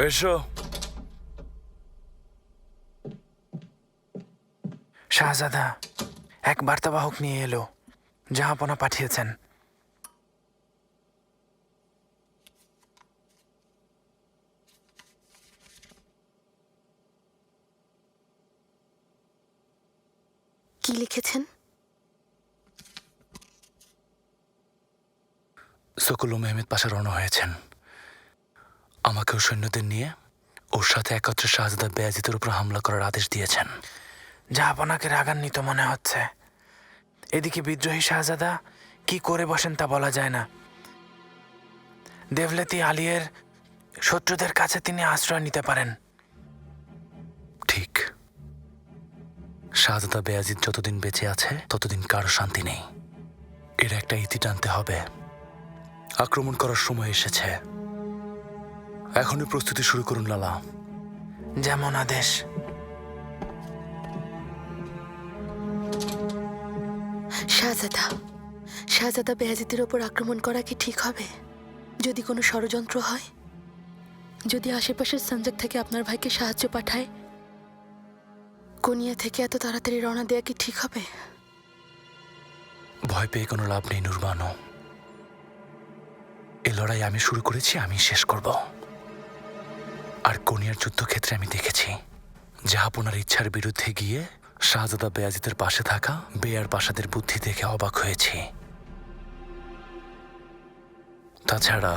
এসো। শাহজাদা এক বার্তাবাহক নিয়ে এলো, জাহাপনা পাঠিয়েছেন। কি লিখেছেন? সকুল্লু মেহমেদ পাশা রওনা হয়েছেন। আমাকেও সৈন্যদের নিয়ে ওর সাথে একত্রে শাহজাদা বেয়াজিতের উপর হামলা করার আদেশ দিয়েছেন। জাহাপনাকে রাগান্বিত মনে হচ্ছে। এদিকে বিদ্রোহী শাহজাদা কি করে বসেন তা বলা যায় না। দেভলেতি আলিয়ের শত্রুদের কাছে তিনি আশ্রয় নিতে পারেন। ঠিক। শাহজাদা বেয়াজিদ যতদিন বেঁচে আছে ততদিন কারো শান্তি নেই। এর একটা ইতি টানতে হবে। আক্রমণ করার সময় এসেছে। এখনই প্রস্তুতি শুরু করুন লালা। যেমন আদেশ। শাহজাদা বেয়াজিদের ওপর আক্রমণ করা কি ঠিক হবে? যদি কোনো ষড়যন্ত্র হয়, যদি আশেপাশের সঞ্জক থেকে আপনার ভাইকে সাহায্য পাঠায়, কোনিয়া থেকে এত তাড়াতাড়ি রওনা দেওয়া কি ঠিক হবে? ভয় পেয়ে কোনো লাভ নেই নুরবানো। এই লড়াই আমি শুরু করেছি, আমি শেষ করব। আর কোনিয়ার যুদ্ধক্ষেত্রে আমি দেখেছি জাহাপনার ইচ্ছার বিরুদ্ধে গিয়ে শাহজাদা বেয়াজিদের পাশে থাকা বেয়ার পাশাদের বুদ্ধি দেখে অবাক হয়েছি। তাছাড়া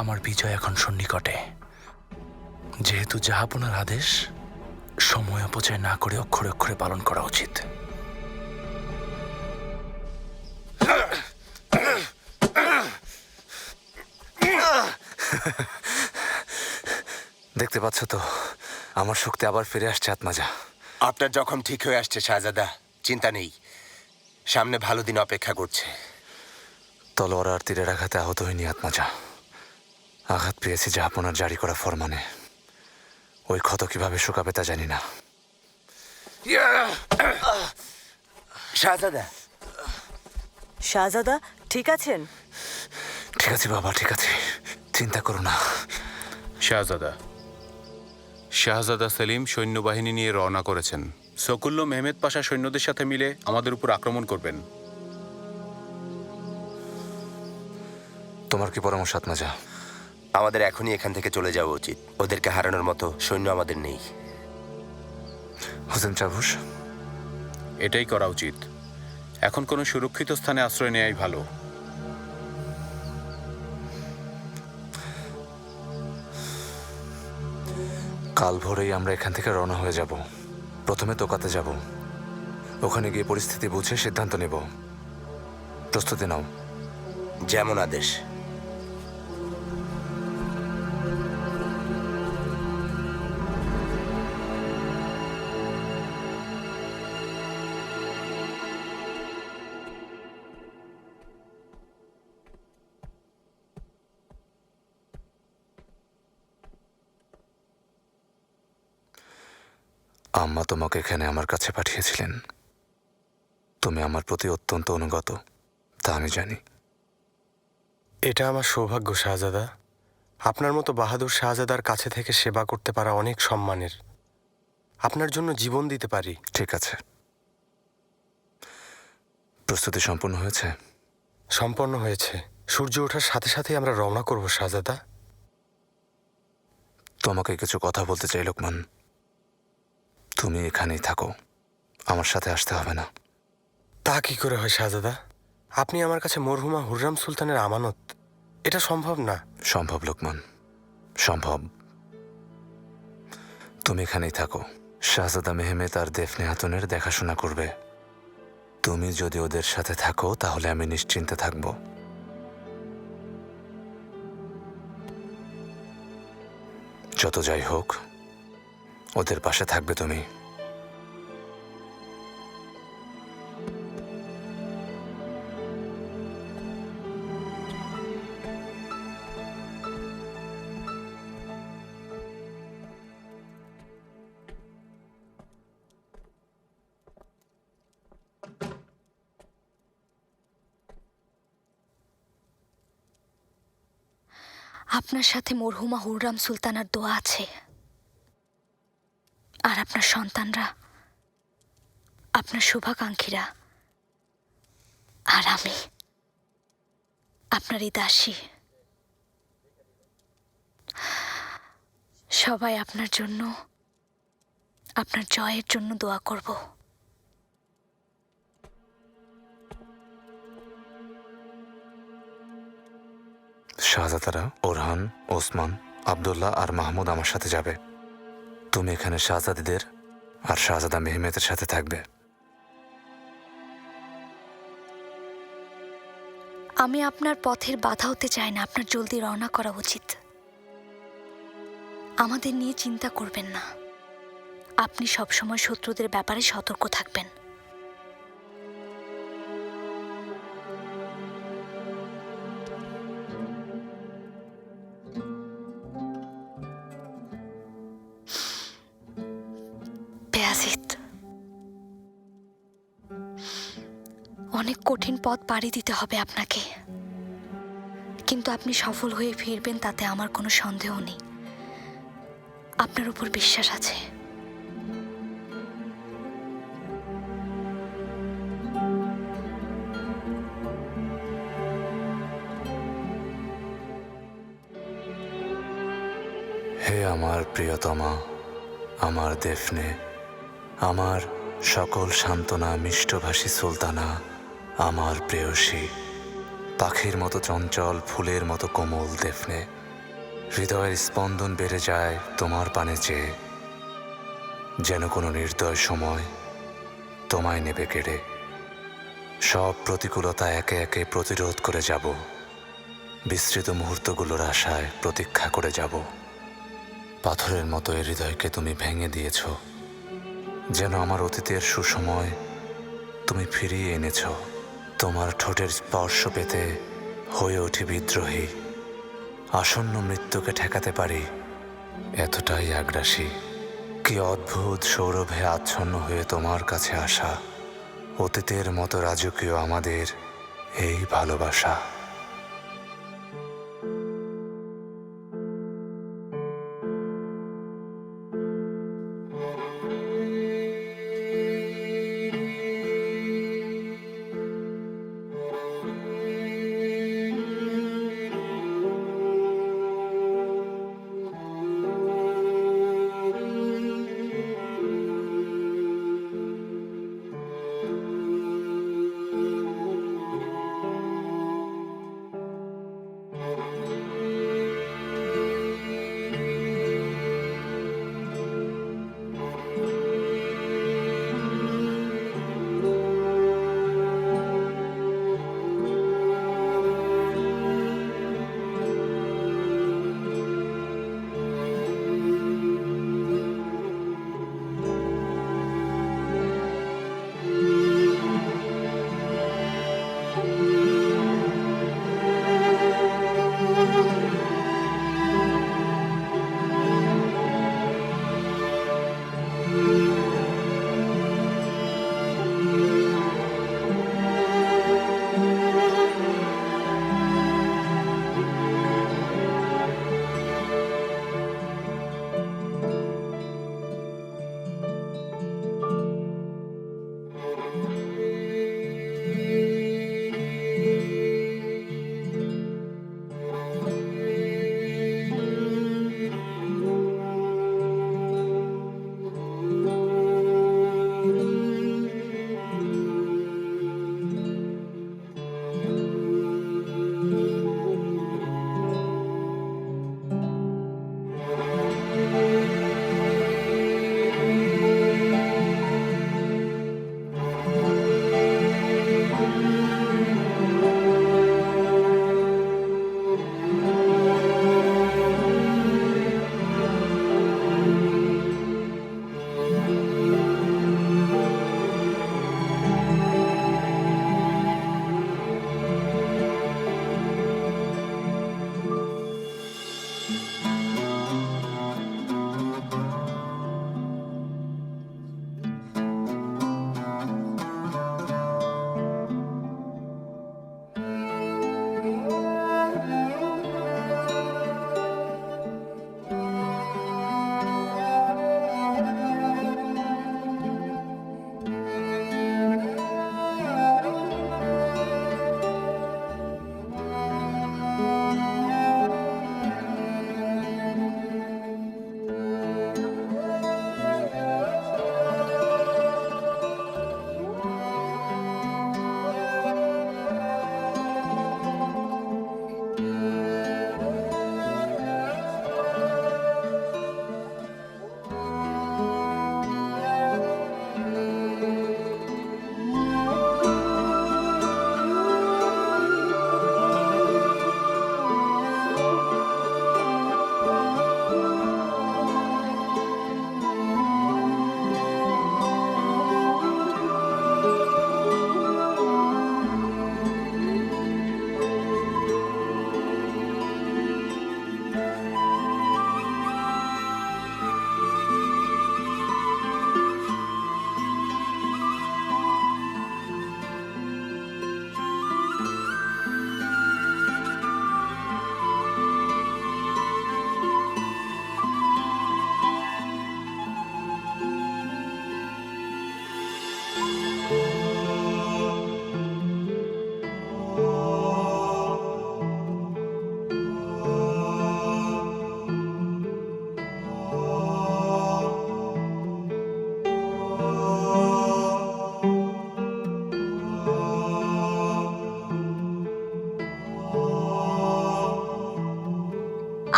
আমার বিজয় এখন সন্নিকটে। যেহেতু জাহাপনার আদেশ, সময় অপচয় না করে অক্ষরে অক্ষরে পালন করা উচিত। দেখতে পাচ্ছ তো, আমার শক্তি আবার ফিরে আসছে আত্মাজা। আপনার জখম ঠিক হয়ে আসছে শাহজাদা, চিন্তা নেই। সামনে ভালো দিন অপেক্ষা করছে। তলোয়ার আর তীরের আঘাতে আহত হয়নি আত্মাজা। আঘাত পেয়েছি জাহাপনার জারি করা ফরমানে। ওই ক্ষত কিভাবে শুকাবে তা জানি না। শাহজাদা, শাহজাদা ঠিক আছেন? ঠিক আছে বাবা, ঠিক আছে, চিন্তা করো না। শাহজাদা সেলিম সৈন্যবাহিনী নিয়ে রওনা করেছেন। সকুল্লো মেহমেদ পাশা সৈন্যদের সাথে মিলে আমাদের উপর আক্রমণ করবেন। তোমার কি পরামর্শ আত্মাজা? আমাদের এখনই এখান থেকে চলে যাওয়া উচিত। ওদেরকে হারানোর মতো সৈন্য আমাদের নেই। হোসেন চাভুস, এটাই করা উচিত। এখন কোনো সুরক্ষিত স্থানে আশ্রয় নেওয়াই ভালো। কাল ভোরেই আমরা এখান থেকে রওনা হয়ে যাব। প্রথমে তোকাতে যাব। ওখানে গিয়ে পরিস্থিতি বুঝে সিদ্ধান্ত নেব। প্রস্তুতি নাও। যেমন আদেশ। আম্মা তোমাকে এখানে আমার কাছে পাঠিয়েছিলেন। তুমি আমার প্রতি অত্যন্ত অনুগত, তা আমি জানি। এটা আমার সৌভাগ্য শাহজাদা। আপনার মতো বাহাদুর শাহজাদার কাছে থেকে সেবা করতে পারা অনেক সম্মানের। আপনার জন্য জীবন দিতে পারি। ঠিক আছে, প্রস্তুতি সম্পূর্ণ হয়েছে? সম্পন্ন হয়েছে। সূর্য ওঠার সাথে সাথেই আমরা রওনা করব শাহজাদা। তোমাকে কিছু কথা বলতে চাই লোকমান। তুমি এখানেই থাকো, আমার সাথে আসতে হবে না। তা কি করে হয় শাহজাদা? আপনি আমার কাছে মরহুমা হুররাম সুলতানের আমানত। এটা সম্ভব না। সম্ভব লোকমান, সম্ভব। তুমি এখানেই থাকো। শাহজাদা মেহমেদ আর দেফনে হাতুনের দেখাশোনা করবে। তুমি যদি ওদের সাথে থাকো তাহলে আমি নিশ্চিন্তে থাকব। যত যাই হোক, ওদের পাশে থাকবে তুমি। আপনার সাথে মরহুমা হুররাম সুলতানার দোয়া আছে। আর আপনার সন্তানরা, আপনার শুভাকাঙ্ক্ষীরা, আর আমি আপনার এই দাসী, সবাই আপনার জন্য, আপনার জয়ের জন্য দোয়া করব। শাহজাদারা ওরহান, ওসমান, আব্দুল্লাহ আর মাহমুদ আমার সাথে যাবে। তুমি এখানে শাহজাদিদের আর শাহজাদা মেহমেতের সাথে থাকবে। আমি আপনার পথের বাধা হতে চাই না। আপনার জলদি রওনা করা উচিত। আমাদের নিয়ে চিন্তা করবেন না। আপনি সবসময় শত্রুদের ব্যাপারে সতর্ক থাকবেন। বেয়াজিদ, অনেক কঠিন পথ পাড়ি দিতে হবে আপনাকে, কিন্তু আপনি সফল হয়ে ফিরবেন তাতে আমার কোনো সন্দেহ নেই। আপনার উপর বিশ্বাস আছে। হে আমার প্রিয়তমা, আমার দেফনে, আমার সকল সান্ত্বনা মিষ্টভাষী সুলতানা, আমার প্রেয়সী, পাখির মতো চঞ্চল, ফুলের মতো কোমল দেফনে। হৃদয়ের স্পন্দন বেড়ে যায় তোমার পানে চেয়ে, যেন কোনো নির্দয় সময় তোমায় নেবে কেড়ে। সব প্রতিকূলতা একে একে প্রতিরোধ করে যাব, বিস্তৃত মুহূর্তগুলোর আশায় প্রতীক্ষা করে যাব। পাথরের মতো এ হৃদয়কে তুমি ভেঙে দিয়েছ, যেন আমার অতীতের সুসময় তুমি ফিরিয়ে এনেছ। তোমার ঠোঁটের স্পর্শ পেতে হয়ে উঠি বিদ্রোহী, আসন্ন মৃত্যুকে ঠেকাতে পারি এতটাই আগ্রাসী। কি অদ্ভুত সৌরভে আচ্ছন্ন হয়ে তোমার কাছে আসা, অতীতের মতো রাজকীয় আমাদের এই ভালোবাসা।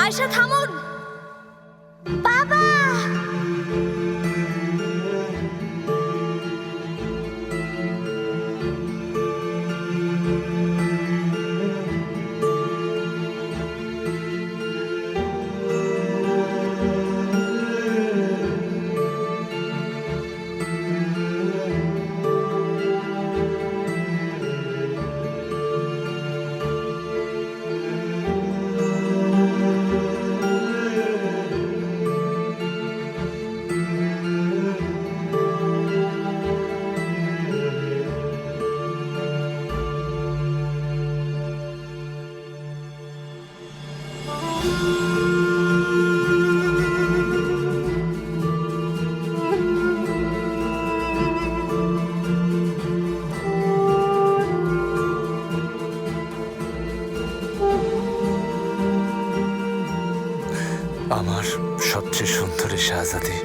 আয়শা থামুন। বাবা! আমার সবচেয়ে সুন্দরী শাহজাদি,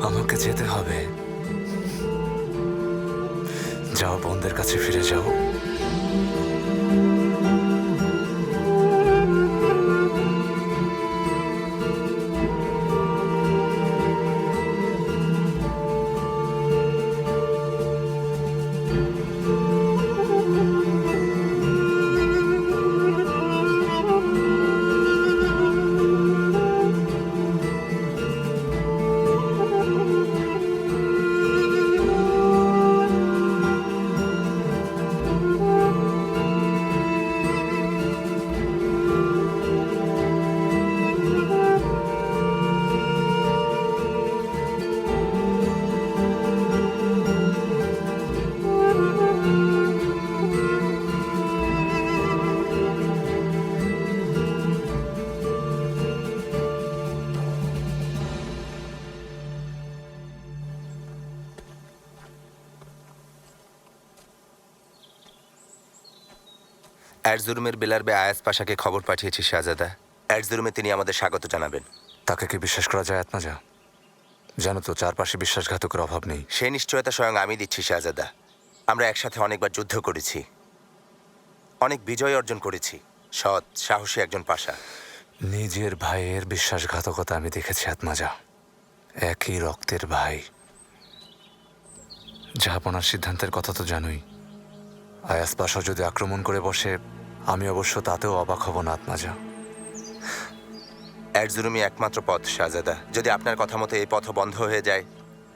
আমাকে যেতে হবে। যাও, বোনদের কাছে ফিরে যাও। এরজুরুমের বেলারবে আয়াস পাশাকে খবর পাঠিয়েছি শাহজাদা। এরজুরুমে তিনি আমাদের স্বাগত জানাবেন। তাকে কি বিশ্বাস করা যায় আত্মাজা? জানো তো, চারপাশে বিশ্বাসঘাতকের অভাব নেই। সেই নিশ্চয়তা স্বয়ং আমি দিচ্ছি শাহজাদা। আমরা একসাথে অনেকবার যুদ্ধ করেছি, অনেক বিজয় অর্জন করেছি। সৎ সাহসী একজন পাশা। নিজের ভাইয়ের বিশ্বাসঘাতকতা আমি দেখেছি আত্মাজা। একই রক্তের ভাই। জাহাপনার সিদ্ধান্তের কথা তো জানোই। আয়াস পাশা যদি আক্রমণ করে বসে, আমি অবশ্য তাতেও অবাক হব না আত্মাজা। এরজুরুমই একমাত্র পথ শাহজাদা। যদি আপনার কথা মতো এই পথ বন্ধ হয়ে যায়,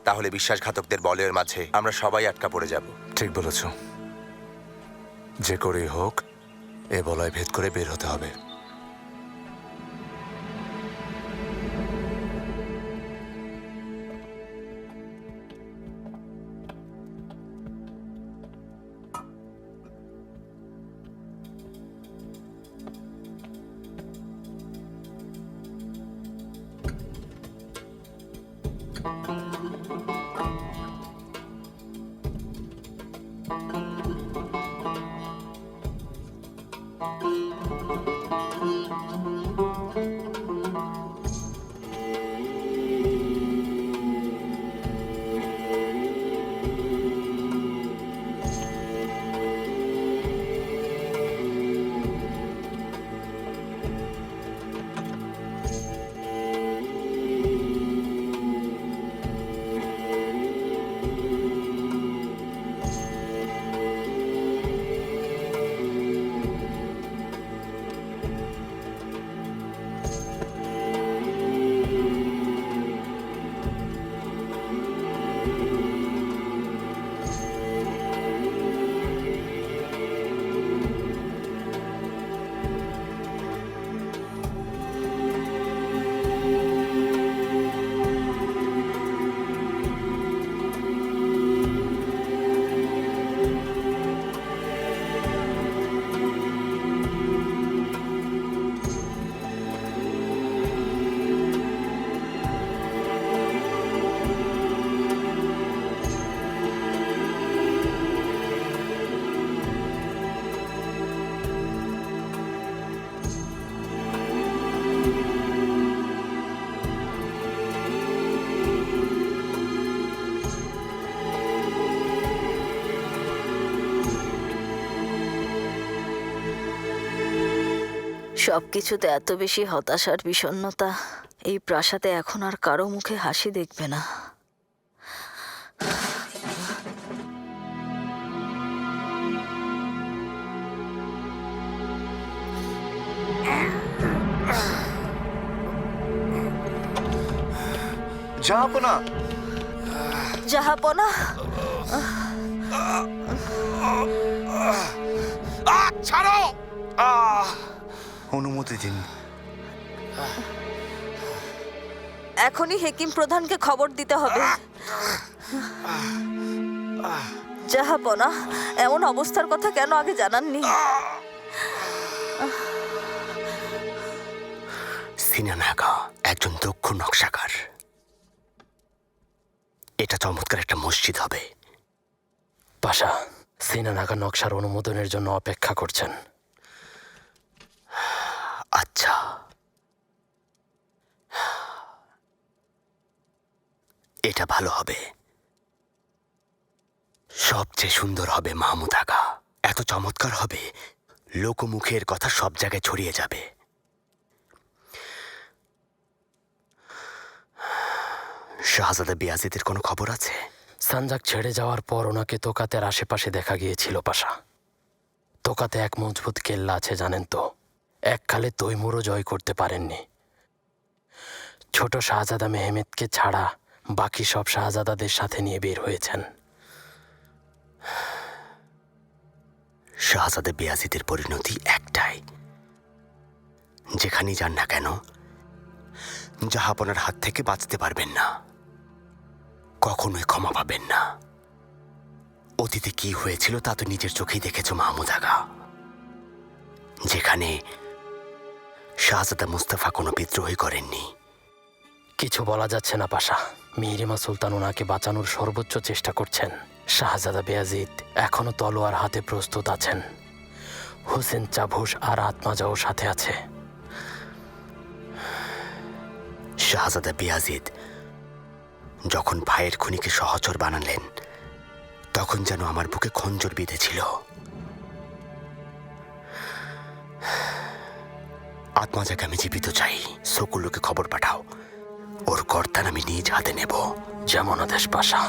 তাহলে বিশ্বাসঘাতকদের বলয়ের মাঝে আমরা সবাই আটকা পড়ে যাব। ঠিক বলেছ। যে করেই হোক, এ বলয় ভেদ করে বের হতে হবে। সবকিছুতে এত বেশি হতাশার বিষণ্ণতা, এই প্রাসাদে এখন আর কারো মুখে হাসি দেখবে না। জাহাপনা, জাহাপনা, ছাড়ো! অনুমতি দিন। এখনই হেকিম প্রধানকে খবর দিতে হবে। জাহাপনা, এমন অবস্থার কথা কেন আগে জানাননি? সিনানাগা একজন দক্ষ নকশাকার। এটা চমৎকার একটা মসজিদ হবে। পাশা, সিনানাগা নকশার অনুমোদনের জন্য অপেক্ষা করছেন। আচ্ছা, এটা ভালো হবে। সবচেয়ে সুন্দর হবে মাহমুদ আগা। এত চমৎকার হবে, লোকমুখের কথা সব জায়গায় ছড়িয়ে যাবে। শাহজাদা বিয়াজিদের কোনো খবর আছে? সানজাক ছেড়ে যাওয়ার পর ওনাকে তোকাতের আশেপাশে দেখা গিয়েছিল পাশা। তোকাতে এক মজবুত কেল্লা আছে জানেন তো। এককালে তৈমুরও জয় করতে পারেননি। ছোট শাহজাদা মেহমেদকে ছাড়া বাকি সব শাহজাদাদের সাথে নিয়ে বের হয়েছেন। শাহজাদা বিয়াজিদের পরিণতি একটাই, যেখানেই যান না কেন জাহাপনার হাত থেকে বাঁচতে পারবেন না, কখনোই ক্ষমা পাবেন না। অতীতে কি হয়েছিল তা তো নিজের চোখেই দেখেছ মাহমুদ আগা। যেখানে শাহজাদা মুস্তাফা কোনো বিদ্রোহী করেননি। কিছু বলা যাচ্ছে না পাশা। মিহিরিমা সুলতান ওনাকে বাঁচানোর সর্বোচ্চ চেষ্টা করছেন। শাহজাদা বেয়াজিদ এখনো তলোয়ার হাতে প্রস্তুত আছেন। হোসেন চাভুস আর আত্মাজাও সাথে আছে। শাহজাদা বিয়াজিদ যখন ভাইয়ের খুনিকে সহচর বানালেন, তখন যেন আমার বুকে খঞ্জর বিঁধেছিল। আত্মাজাকে আমি জীবিত চাই। সকুল্লুকে খবর পাঠাও, ওর কর্তান আমি নিজ হাতে নেব। যেমন আদেশ পাশা।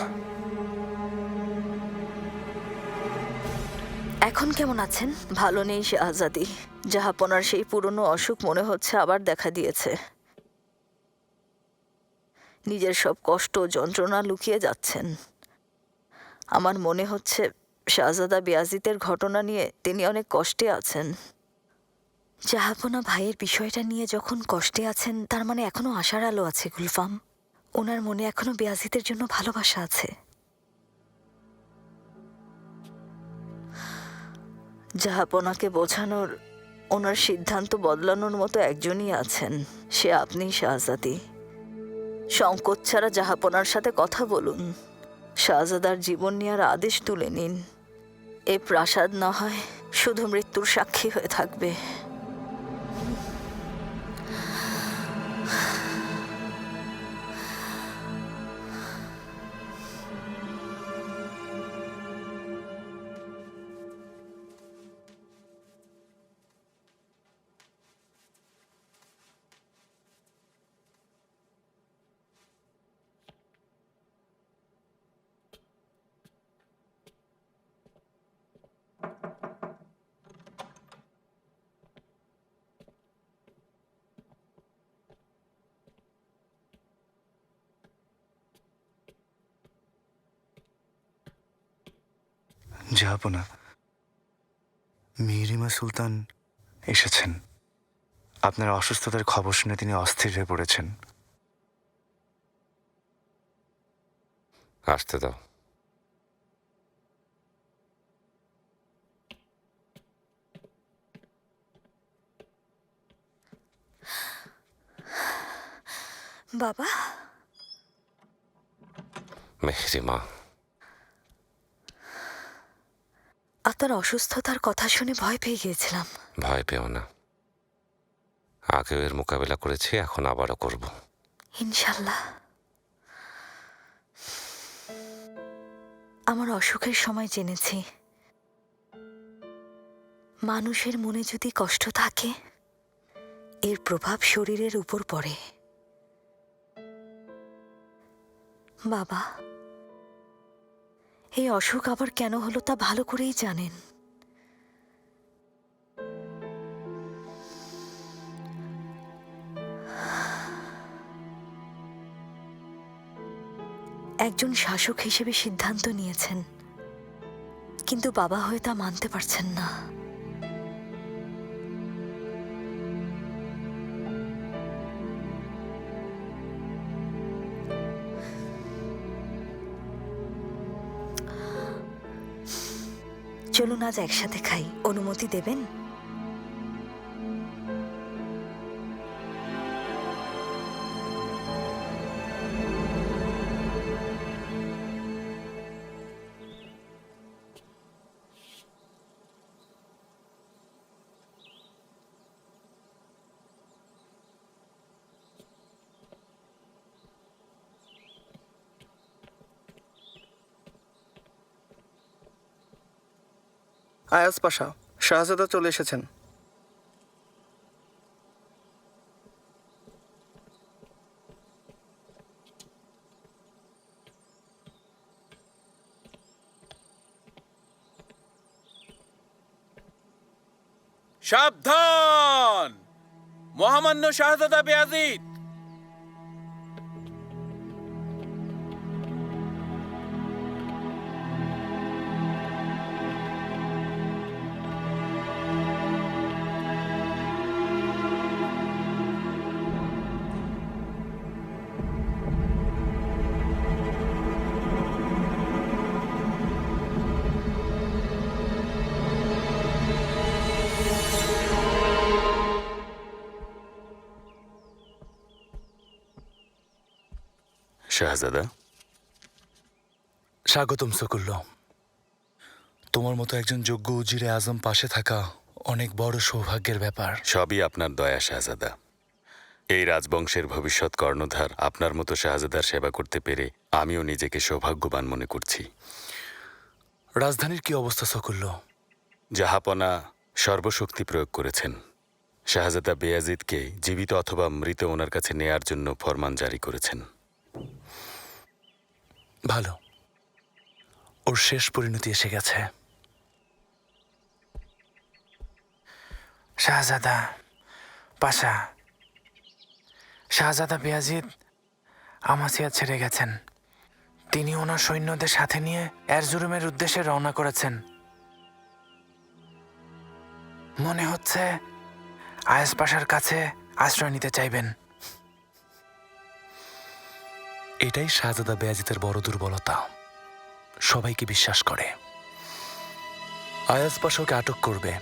এখন কেমন আছেন? ভালো নেই শাহজাদি। জাহাপনার সেই পুরনো অসুখ মনে হচ্ছে আবার দেখা দিয়েছে। নিজের সব কষ্ট যন্ত্রণা লুকিয়ে যাচ্ছেন। আমার মনে হচ্ছে শাহজাদা বিয়াজিতের ঘটনা নিয়ে তিনি অনেক কষ্টে আছেন। জাহাপনা ভাইয়ের বিষয়টা নিয়ে যখন কষ্টে আছেন, তার মানে এখনো আশার আলো আছে গুলফাম। ওনার মনে এখনো বিয়াজিতের জন্য ভালোবাসা আছে। জাহাপনাকে বোঝানোর, ওনার সিদ্ধান্ত বদলানোর মতো একজনই আছেন, সে আপনি শাহজাদি। সংকোচ ছাড়া জাহাপনার সাথে কথা বলুন। শাহজাদার জীবন নেওয়ার আদেশ তুলে নিন। এ প্রাসাদ না হয় শুধু মৃত্যুর সাক্ষী হয়ে থাকবে। জাহাপনা, মিহিরিমা সুলতান এসেছেন। আপনার অসুস্থতার খবর শুনে তিনি অস্থির হয়ে পড়েছেন। আসতে দাও। বাবা, মেহরিমা, আপনার অসুস্থতার কথা শুনে ভয় পেয়ে গিয়েছিলাম। ভয় পেও না। আগেও এর মোকাবেলা করেছি, এখন আবারও করব ইনশাল্লাহ। আমার অসুখের সময় জেনেছি, মানুষের মনে যদি কষ্ট থাকে এর প্রভাব শরীরের উপর পড়ে। বাবা, এই অসুখ আবার কেন হলো তা ভালো করেই জানেন। একজন শাসক হিসেবে সিদ্ধান্ত নিয়েছেন, কিন্তু বাবা হয়ে তা মানতে পারছেন না। চলুন আজ একসাথে খাই, অনুমতি দেবেন? আয়াজ পাশা, শাহজাদা চলে এসেছেন। সাবধান, মহামান্য শাহজাদা বেয়াজিদ! শাহজাদা, স্বাগতম সকুল্ল। তোমার মতো একজন যোগ্য উজিরে আজম পাশে থাকা অনেক বড় সৌভাগ্যের ব্যাপার। সবই আপনার দয়া শাহজাদা। এই রাজবংশের ভবিষ্যৎ কর্ণধার আপনার মতো শাহজাদার সেবা করতে পেরে আমিও নিজেকে সৌভাগ্যবান মনে করছি। রাজধানীর কি অবস্থা সকুল্ল? জাহাপনা সর্বশক্তি প্রয়োগ করেছেন। শাহজাদা বেয়াজিদকে জীবিত অথবা মৃত ওনার কাছে নেয়ার জন্য ফরমান জারি করেছেন। ভালো, ওর শেষ পরিণতি এসে গেছে। শাহজাদা পাশা, শাহজাদা বেয়াজিদ আমাসিয়া ছেড়ে গেছেন। তিনি ওনার সৈন্যদের সাথে নিয়ে এরজুরুমের উদ্দেশ্যে রওনা করেছেন। মনে হচ্ছে আয়াজ পাশার কাছে আশ্রয় নিতে চাইবেন। এটাই শাহজাদা বেয়াজিদের বড় দুর্বলতা, সবাইকে বিশ্বাস করে। আয়াজ পাশা ওকে আটক করবে,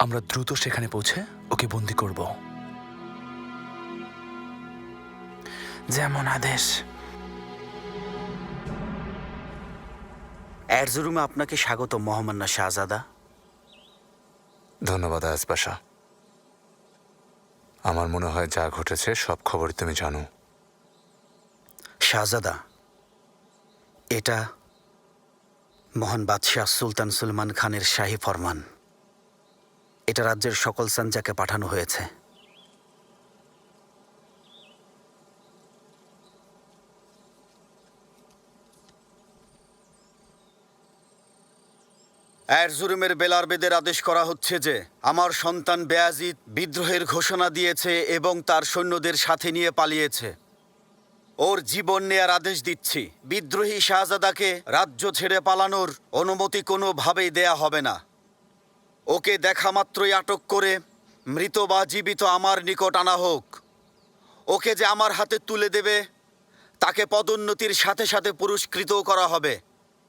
আমরা দ্রুত সেখানে পৌঁছে ওকে বন্দি করব। যেমন আদেশ। এরজুরুমে আপনাকে স্বাগত মহামান্য শাহজাদা। ধন্যবাদ আয়াজ পাশা। আমার মনে হয় যা ঘটেছে সব খবরই তুমি জানো। শাহজাদা, এটা মহান বাদশাহ সুলতান সুলমান খানের শাহী ফরমান। এটা রাজ্যের সকল সানজাকে পাঠানো হয়েছে। এরজুরুমের বেলারবেদের আদেশ করা হচ্ছে যে আমার সন্তান বেয়াজিদ বিদ্রোহের ঘোষণা দিয়েছে এবং তার সৈন্যদের সাথে নিয়ে পালিয়েছে। ওর জীবন নেয়ার আদেশ দিচ্ছি। বিদ্রোহী শাহজাদাকে রাজ্য ছেড়ে পালানোর অনুমতি কোনোভাবেই দেয়া হবে না। ওকে দেখা মাত্রই আটক করে মৃত বা জীবিত আমার নিকট আনা হোক। ওকে যে আমার হাতে তুলে দেবে তাকে পদোন্নতির সাথে সাথে পুরস্কৃতও করা হবে।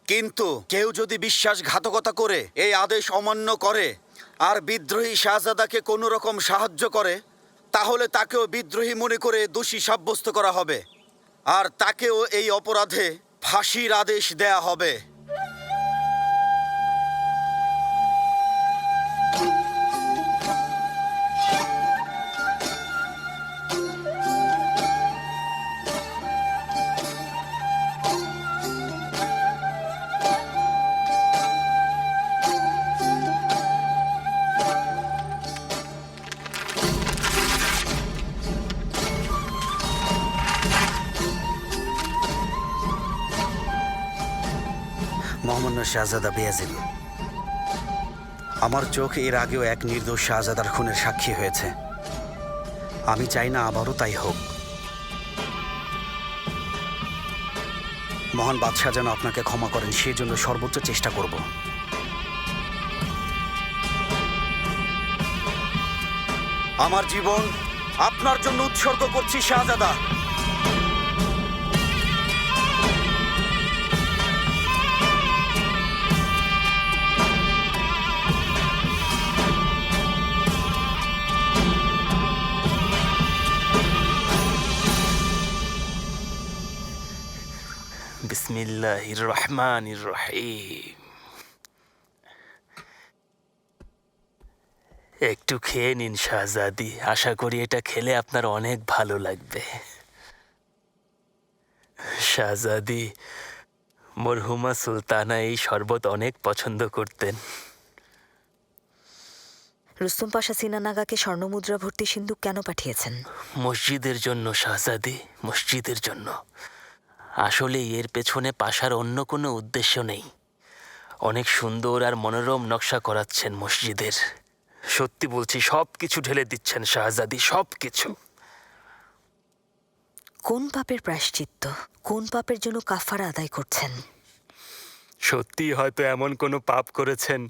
কিন্তু কেউ যদি বিশ্বাসঘাতকতা করে এই আদেশ অমান্য করে আর বিদ্রোহী শাহজাদাকে কোনো রকম সাহায্য করে, তাহলে তাকেও বিদ্রোহী মনে করে দোষী সাব্যস্ত করা হবে আর তাকেও এই অপরাধে ফাঁসির আদেশ দেয়া হবে। মহামান্য শাহজাদা বেয়াজিদ, আমার চোখ এর আগেও এক নির্দোষ শাহজাদার খুনের সাক্ষী হয়েছে। আমি চাই না আবারও তাই হোক। মহান বাদশাহ যেন আপনাকে ক্ষমা করেন, সেই জন্য সর্বোচ্চ চেষ্টা করব। আমার জীবন আপনার জন্য উৎসর্গ করছি শাহজাদা। বিসমিল্লাহির রহমানির রহিম। একটু খেয়ে নিন শাহজাদি, আশা করি এটা খেলে আপনার অনেক ভালো লাগবে। শাহজাদি, মরহুমা সুলতানা এই শরবত অনেক পছন্দ করতেন। রুস্তম পাশা সিনানাগাকে স্বর্ণমুদ্রা ভর্তি সিন্দুক কেন পাঠিয়েছেন? মসজিদের জন্য শাহজাদি, মসজিদের জন্য। আসলে এর পেছনে পাশার অন্য কোনো উদ্দেশ্য নেই। অনেক সুন্দর আর মনোরম নকশা করাচ্ছেন মসজিদের। সত্যি বলছি, সব কিছু ঢেলে দিচ্ছেন শাহজাদি, সব কিছু। কোন পাপের প্রায়শ্চিত্ত, কোন পাপের জন্য কাফারা আদায় করছেন? সত্যি হয়তো এমন কোনো পাপ করেছেন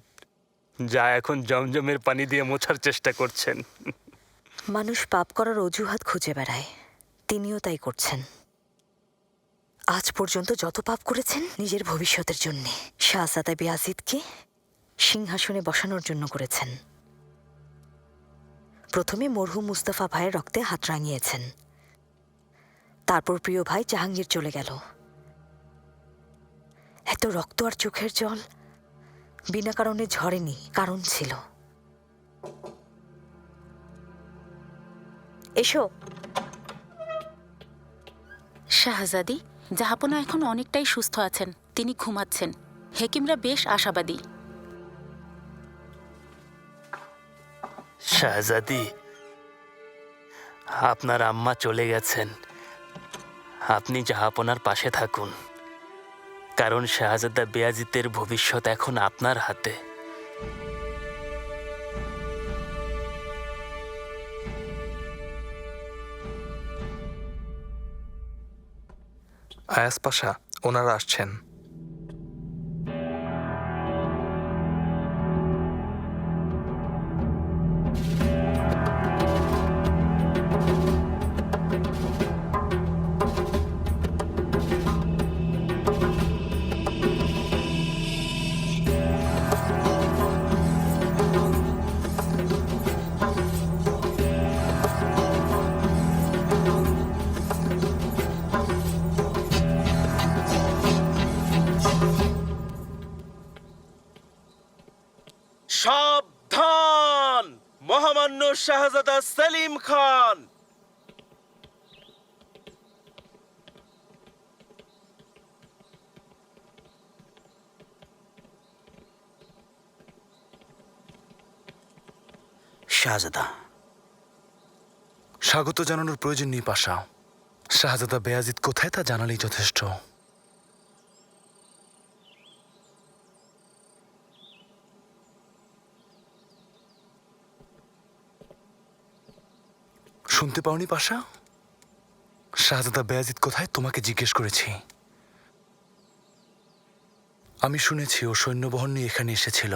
যা এখন জমজমের পানি দিয়ে মোছার চেষ্টা করছেন। মানুষ পাপ করার অজুহাত খুঁজে বেড়ায়, তিনিও তাই করছেন। আজ পর্যন্ত যত পাপ করেছেন নিজের ভবিষ্যতের জন্য, শাহজাদা বেয়াজিদকে সিংহাসনে বসানোর জন্য করেছেন। প্রথমে মরহুম মুস্তাফা ভাইয়ের রক্তে হাত রাঙিয়েছেন, তারপর প্রিয় ভাই জাহাঙ্গীর চলে গেল। এত রক্ত আর চোখের জল বিনা কারণে ঝরেনি, কারণ ছিল। এসো। শাহজাদি, জাহাপনা এখন অনেকটাই সুস্থ আছেন, তিনি ঘুমাচ্ছেন। হেকিমরা বেশ আশাবাদী। শাহজাদি, আপনার আম্মা চলে গেছেন। আপনি জাহাপনার পাশে থাকুন, কারণ শাহজাদা বেয়াজিতের ভবিষ্যৎ এখন আপনার হাতে। আয়াস পাশা, ওনারা আসছেন। সাবধান, মহামান্য শাহজাদা সেলিম খান। শাহজাদা, স্বাগত জানানোর প্রয়োজন নেই পাশা। শাহজাদা বেয়াজিদ কোথায় তা জানালেই যথেষ্ট। শুনতে পাওনি পাশা? শাহজাদা বেয়াজিদ কোথায় তোমাকে জিজ্ঞেস করেছি। আমি শুনেছি ও সৈন্যবহন নিয়ে এখানে এসেছিল।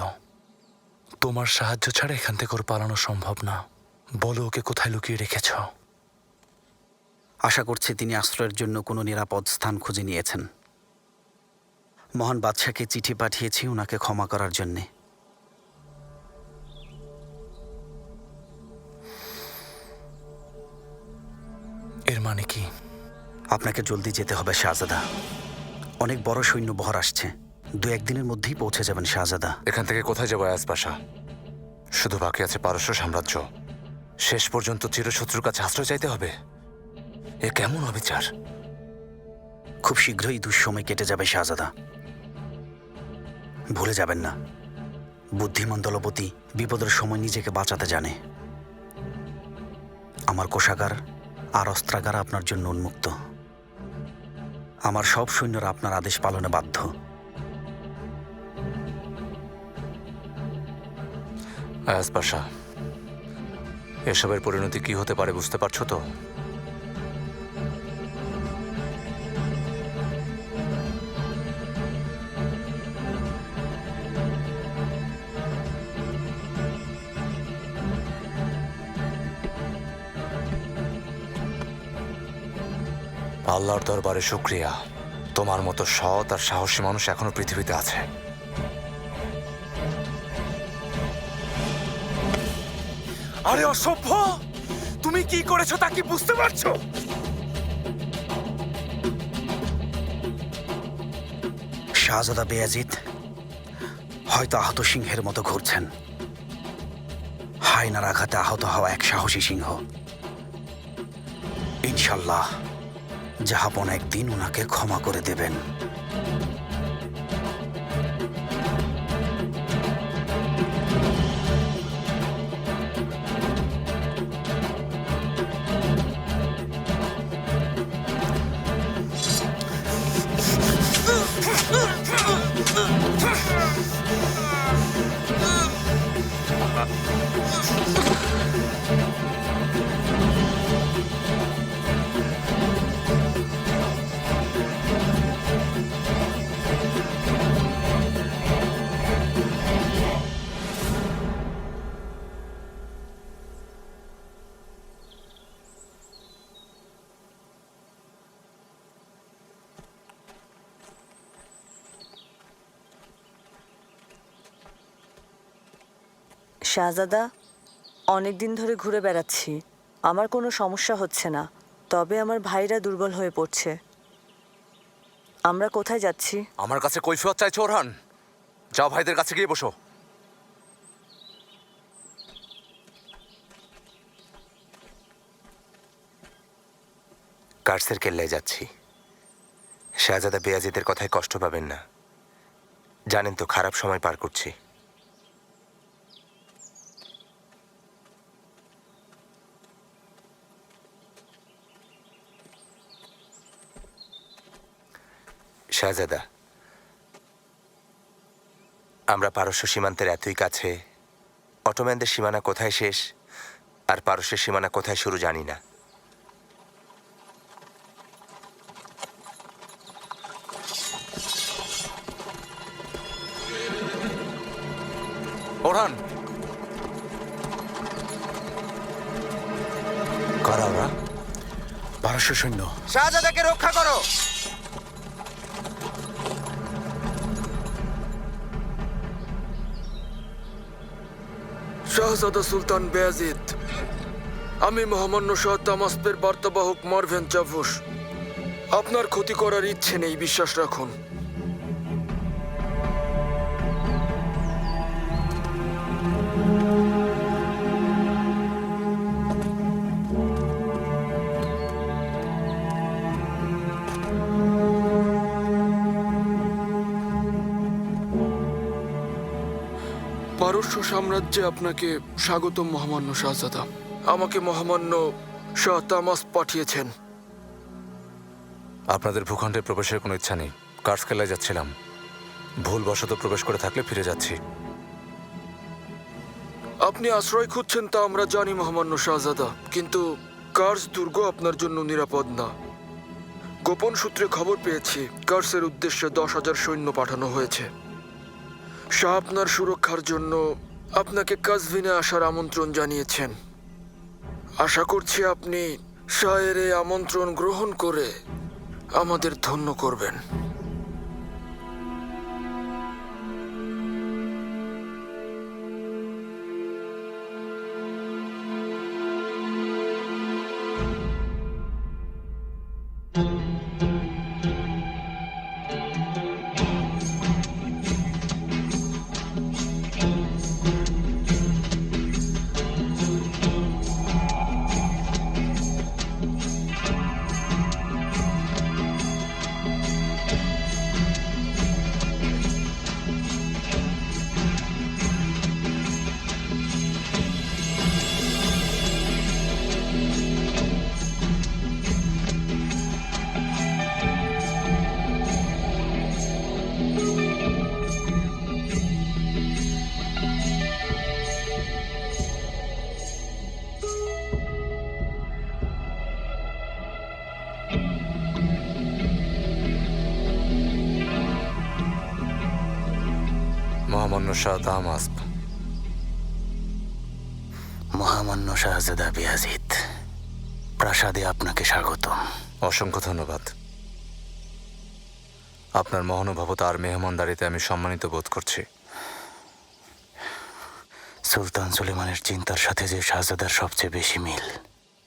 তোমার সাহায্য ছাড়া এখান থেকে ওর পালানো সম্ভব না। বলো ওকে কোথায় লুকিয়ে রেখেছ। আশা করছি তিনি আশ্রয়ের জন্য কোনো নিরাপদ স্থান খুঁজে নিয়েছেন। মহান বাদশাকে চিঠি পাঠিয়েছি ওনাকে ক্ষমা করার জন্যে। এর মানে কি? আপনাকে জলদি যেতে হবে শাহজাদা। অনেক বড় সৈন্যবহর আসছে, 2-1 দিনের মধ্যেই পৌঁছে যাবেন শাহজাদা। এখান থেকে কোথায় যাবো আয়াজ পাশা? শুধু বাকি আছে পারস্য সাম্রাজ্য। শেষ পর্যন্ত চিরশত্রুর কাছে আশ্রয় চাইতে হবে? এ কেমন অবিচার! খুব শীঘ্রই দুঃসময় কেটে যাবে শাহজাদা। ভুলে যাবেন না, বুদ্ধিমান দলপতি বিপদের সময় নিজেকে বাঁচাতে জানে। আমার কোষাগার আর অস্ত্রাগার আপনার জন্য উন্মুক্ত। আমার সব সৈন্যরা আপনার আদেশ পালনে বাধ্য। আয়াজ পাশা, এসবের পরিণতি কি হতে পারে বুঝতে পারছো তো? আল্লাহর দরবারে শুকরিয়া, তোমার মতো সৎ আর সাহসী মানুষ এখনো পৃথিবীতে আছে। আরে অসভ্য, তুমি কি করেছো তা কি বুঝতে পারছো? শাহজাদা বেয়াজিদ হয়তো আহত সিংহের মতো ঘুরছেন। হায়নার আঘাতে আহত হওয়া এক সাহসী সিংহ। ইনশাল্লাহ জাহাপনা একদিন ওনাকে ক্ষমা করে দেবেন। শাহজাদা, অনেক দিন ধরে ঘুরে বেড়াচ্ছি, আমার কোনো সমস্যা হচ্ছে না, তবে আমার ভাইরা দুর্বল হয়ে পড়ছে। আমরা কোথায় যাচ্ছি? আমার কাছে কৈফিয়ত চাইছো ওরহান? যাও ভাইদের কাছে গিয়ে বসো। কার্সের কেল্লায় যাচ্ছি। শাহজাদা বেয়াজিদের কথায় কষ্ট পাবেন না, জানেন তো খারাপ সময় পার করছি। শাহজাদা, আমরা পারস্য সীমান্তের এতই কাছে, অটোম্যানদের সীমানা কোথায় শেষ আর পারস্যের সীমানা কোথায় শুরু জানি না। ওরহান, কারা ওরা? পারস্য সৈন্য। শাহজাদাকে রক্ষা করো। শাহজাদা সুলতান বেয়াজিদ, আমি মহামান্য শাহ তামাসপের বার্তাবাহক মারভেন জাভুস। আপনার ক্ষতি করার ইচ্ছে নেই, বিশ্বাস রাখুন। পারস্য সাম্রাজ্যে আপনাকে স্বাগত মহামান্য শাহজাদা। আমাকে মহামান্য শাহ তামাস পাঠিয়েছেন। আপনাদের ভূখণ্ডে প্রবেশের কোনো ইচ্ছা নেই। কার্স কেল্লায় যাচ্ছিলাম, ভুলবশত প্রবেশ করে থাকলে ফিরে যাচ্ছি। আপনি আশ্রয় খুঁজছেন তা আমরা জানি মহামান্য শাহজাদা, কিন্তু কার্স দুর্গ আপনার জন্য নিরাপদ না। গোপন সূত্রে খবর পেয়েছি কার্সের উদ্দেশ্যে 10,000 সৈন্য পাঠানো হয়েছে। শাহ আপনার সুরক্ষার জন্য আপনাকে কাজভিনে আসার আমন্ত্রণ জানিয়েছেন। আশা করছি আপনি শাহের এই আমন্ত্রণ গ্রহণ করে আমাদের ধন্য করবেন। মহামান্য শাহ তাহমাস্প। মহামান্য শাহজাদা বেয়াজিদ, প্রাসাদে আপনাকে স্বাগতম। অসংখ্য ধন্যবাদ। আপনার মহানুভবতা আর মেহমানদারিতে আমি সম্মানিত বোধ করছি। সুলতান সুলেমানের চিন্তার সাথে যে শাহজাদার সবচেয়ে বেশি মিল,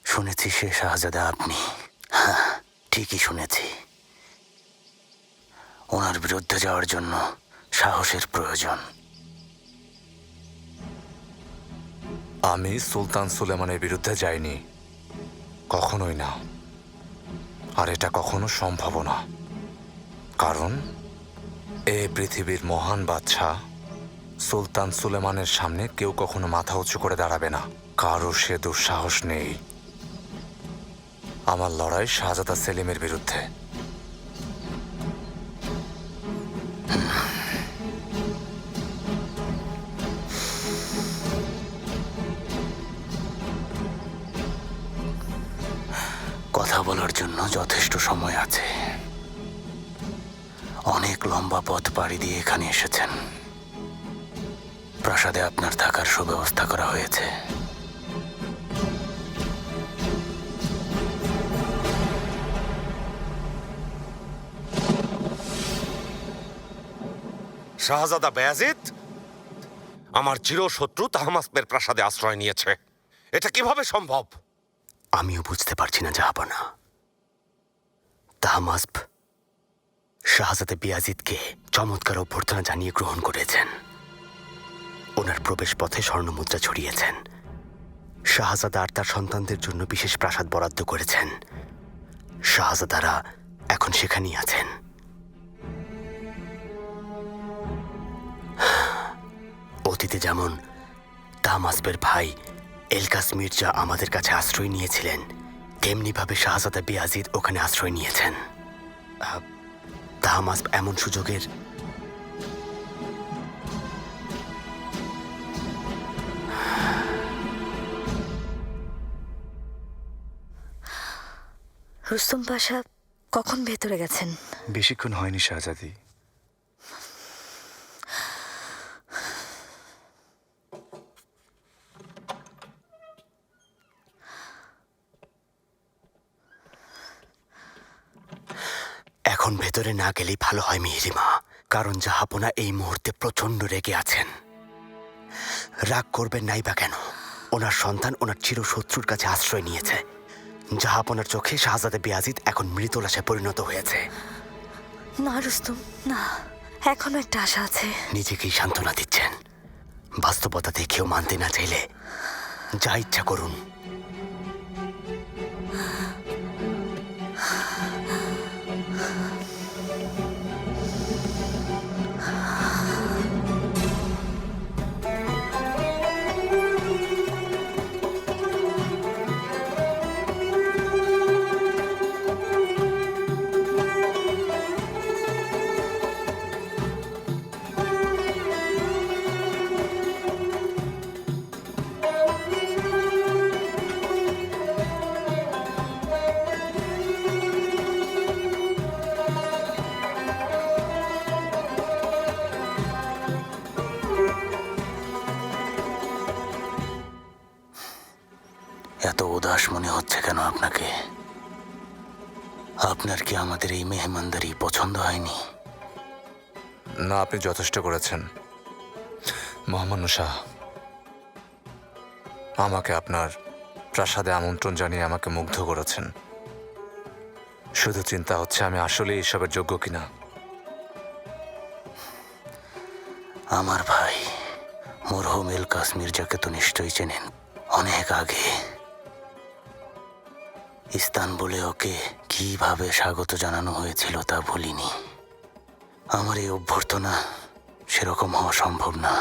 শুনেছি সে শাহজাদা আপনি। হ্যাঁ, ঠিকই শুনেছি। ওনার বিরুদ্ধে যাওয়ার জন্য সাহসের প্রয়োজন। আমি সুলতান সুলেমানের বিরুদ্ধে যাইনি, কখনোই না। আর এটা কখনো সম্ভব না, কারণ এই পৃথিবীর মহান বাদশাহ সুলতান সুলেমানের সামনে কেউ কখনো মাথা উঁচু করে দাঁড়াবে না। কারো সে দুঃসাহস নেই। আমার লড়াই শাহজাদা সেলিমের বিরুদ্ধে। কথা বলার জন্য যথেষ্ট সময় আছে। অনেক লম্বা পথ পাড়ি দিয়ে এখানে এসেছেন। প্রাসাদে আপনার থাকার সুব্যবস্থা করা হয়েছে। শাহজাদা বায়াজিদ আমার চিরশত্রু তাহমাস্পের প্রাসাদে আশ্রয় নিয়েছে। এটা কিভাবে সম্ভব? আমিও বুঝতে পারছি না জাহাপনা। তাহমাস্প শাহজাদা বেয়াজিদকে চমৎকার অভ্যর্থনা জানিয়ে গ্রহণ করেছেন। ওনার প্রবেশ পথে স্বর্ণমুদ্রা ছড়িয়েছেন। শাহজাদা আর তার সন্তানদের জন্য বিশেষ প্রাসাদ বরাদ্দ করেছেন। শাহজাদারা এখন সেখানেই আছেন। অতীতে যেমন তাহমাস্পের ভাই এলকাস মির্জা আমাদের কাছে আশ্রয় নিয়েছিলেন, তেমনিভাবে শাহজাদা বেয়াজিদ ওখানে আশ্রয় নিয়েছেন। তাহমাস্প এমন সুযোগের রুস্তম পাশা কখন ভেতরে গেছেন? বেশিক্ষণ হয়নি শাহজাদি। এখন ভেতরে না গেলেই ভালো হয় মিহিরিমা, কারণ জাহাপনা এই মুহূর্তে প্রচন্ড রেগে আছেন। রাগ করবেন নাই বা কেন? ওনার সন্তান ওনার চিরশত্রুর কাছে আশ্রয় নিয়েছে। জাহাপনার চোখে শাহজাদা বেয়াজিদ এখন মৃত লাশে পরিণত হয়েছে। না রুস্তম, না, এখনো একটা আশা আছে। নিজেকেই সান্ত্বনা দিচ্ছেন। বাস্তবতা দেখেও মানতে না চাইলে যা ইচ্ছা করুন। এত উদাস মনে হচ্ছে কেন আপনাকে? আপনার কি আমাদের এই মেহমানদারি পছন্দ হয়নি? না, আপনি যথেষ্ট করেছেন মহামান্য শাহ। আমাকে আপনার প্রাসাদে আমন্ত্রণ জানিয়ে আমাকে মুগ্ধ করেছেন। শুধু চিন্তা হচ্ছে আমি আসলে এসবের যোগ্য কিনা। আমার ভাই মরহুম এলকাস মির্জাকে তো নিশ্চয়ই চেনেন। অনেক আগে ইস্তানবুলে ওকে কিভাবে স্বাগত জানানো হয়েছিল তা ভুলিনি। আমার এই অভ্যর্থনা সেরকম হওয়া সম্ভব না।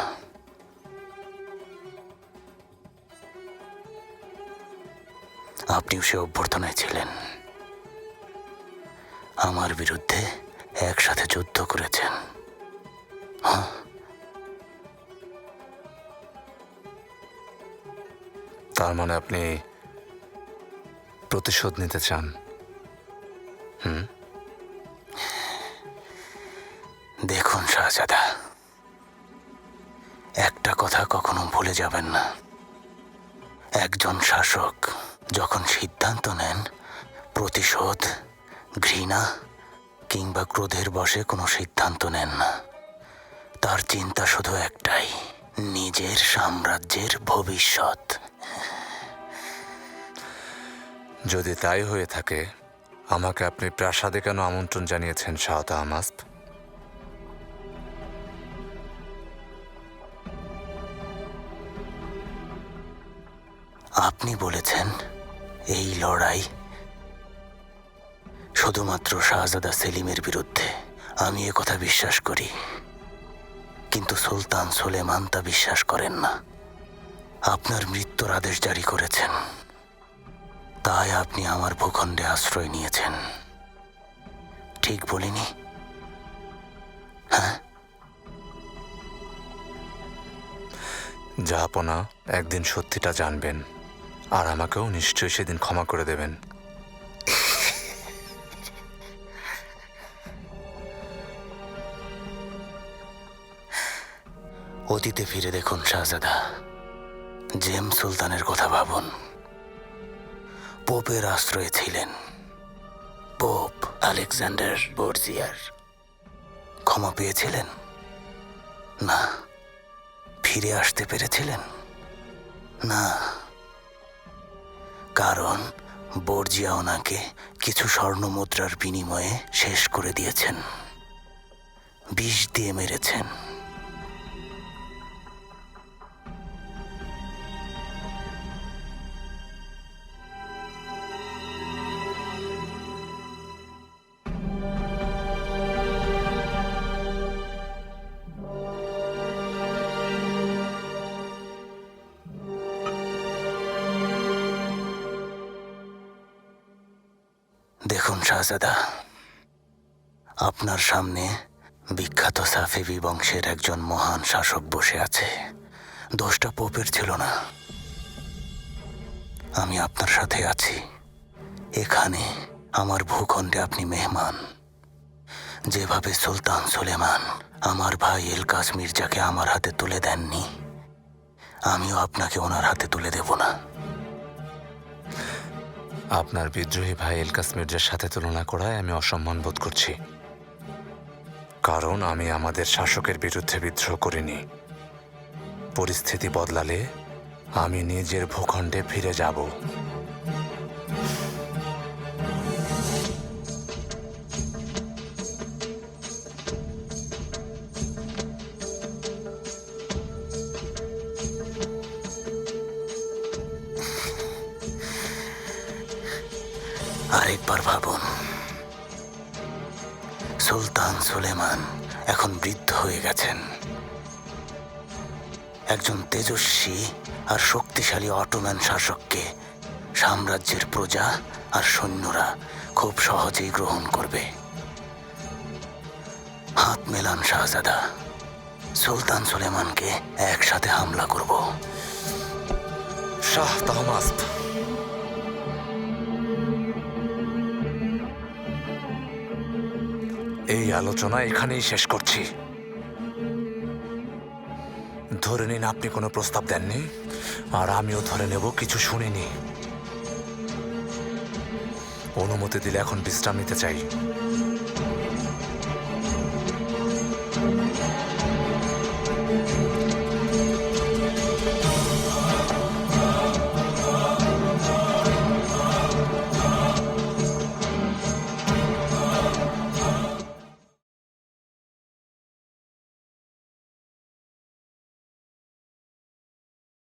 আপনিও সে অভ্যর্থনায় ছিলেন। আমার বিরুদ্ধে একসাথে যুদ্ধ করেছেন। তার মানে আপনি প্রতিশোধ নিতে চান? দেখুন শাহজাদা, একটা কথা কখনো ভুলে যাবেন না, একজন শাসক যখন সিদ্ধান্ত নেন, প্রতিশোধ, ঘৃণা কিংবা ক্রোধের বশে কোনো সিদ্ধান্ত নেন না। তার চিন্তা শুধু একটাই, নিজের সাম্রাজ্যের ভবিষ্যৎ। যদি তাই হয়ে থাকে, আমাকে আপনি প্রাসাদে কেন আমন্ত্রণ জানিয়েছেন শাহ তাহমাস্প? আপনি বলেছেন এই লড়াই শুধুমাত্র শাহজাদা সেলিমের বিরুদ্ধে। আমি এ কথা বিশ্বাস করি, কিন্তু সুলতান সুলেমান তা বিশ্বাস করেন না। আপনার মৃত্যুর আদেশ জারি করেছেন, তাই আপনি আমার ভূখণ্ডে আশ্রয় নিয়েছেন। ঠিক বলিনি? হ্যাঁ। জাহাপনা, একদিন সত্যিটা জানবেন, আর আমাকেও নিশ্চয়ই সেদিন ক্ষমা করে দেবেন। অতীতে ফিরে দেখুন শাহজাদা, জেমস সুলতানের কথা ভাবুন। পোপের আশ্রয়ে ছিলেন, পোপ আলেকজান্ডার বর্জিয়ার। ক্ষমা পেয়েছিলেন না? ফিরে আসতে পেরেছিলেন না? কারণ বর্জিয়া ওনাকে কিছু স্বর্ণ মুদ্রার বিনিময়ে শেষ করে দিয়েছেন, বিষ দিয়ে মেরেছেন। দেখুন শাহজাদা, আপনার সামনে বিখ্যাত সাফেভি বংশের একজন মহান শাসক বসে আছে। দোষটা পোপের ছিল না। আমি আপনার সাথে আছি। এখানে আমার ভূখণ্ডে আপনি মেহমান। যেভাবে সুলতান সুলেমান আমার ভাই এলকাস মির্জাকে আমার হাতে তুলে দেননি, আমিও আপনাকে ওনার হাতে তুলে দেব না। আপনার বিদ্রোহী ভাই এলকাস মির্জার সাথে তুলনা করায় আমি অসম্মান বোধ করছি, কারণ আমি আমাদের শাসকের বিরুদ্ধে বিদ্রোহ করিনি। পরিস্থিতি বদলালে আমি নিজের ভূখণ্ডে ফিরে যাব। আরেকবার ভাবুন, সুলতান সুলেমান এখন বৃদ্ধ হয়ে গেছেন। একজন তেজস্বী আর শক্তিশালী অটোম্যান শাসককে সাম্রাজ্যের প্রজা আর সৈন্যরা খুব সহজেই গ্রহণ করবে। হাত মেলান শাহজাদা, সুলতান সুলেমানকে একসাথে হামলা করব। শাহ তাহমাস্প, এই আলোচনা এখানেই শেষ করছি। ধরে নিন আপনি কোনো প্রস্তাব দেননি, আর আমিও ধরে নেব কিছু শুনিনি। অনুমতি দিলে এখন বিশ্রাম নিতে চাই।